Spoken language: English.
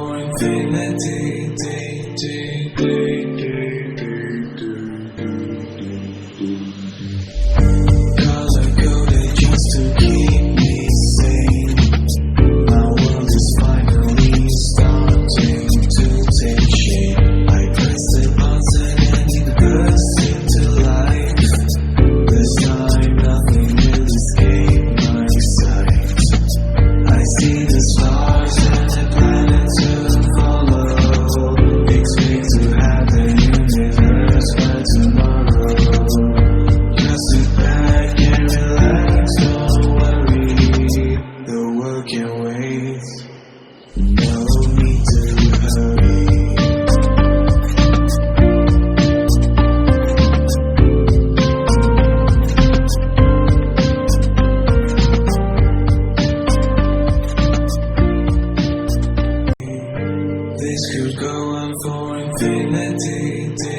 for infinity. Color coded just to keep me sane. My world is finally starting to take shape. I press the button and it bursts into life. This time nothing will escape my sight. I see the stars and the planets to follow. Expect to have the universe by tomorrow. Just sit back and relax, don't worry. The world can wait, no need to hurry. This could go on for infinity.